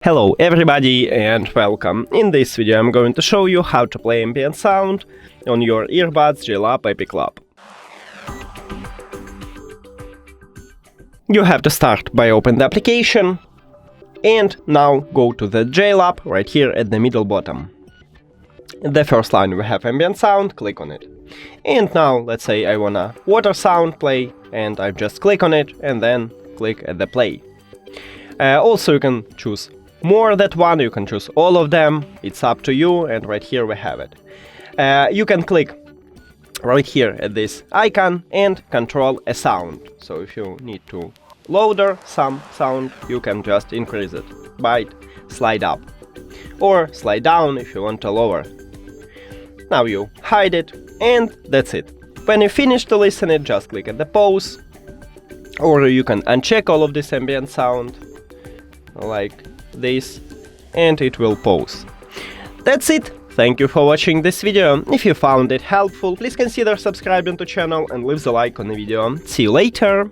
Hello everybody and welcome. In this video I'm going to show you how to play ambient sound on your earbuds JLAB EPIC LAB. You have to start by open the application and now go to the JLAB right here at the middle bottom. The first line we have ambient sound, click on it. And now let's say I wanna water sound play and I just click on it and then click at the play. Also you can choose more than one, you can choose all of them, it's up to you, and right here we have it. You can click right here at this icon and control a sound. So if you need to louder some sound, you can just increase it by slide up or slide down if you want to lower. Now you hide it and that's it. When you finish to listen it, just click at the pause, or you can uncheck all of this ambient sound like this and it will pause. That's it. Thank you for watching this video. If you found it helpful, please consider subscribing to the channel and leave the like on the video. See you later.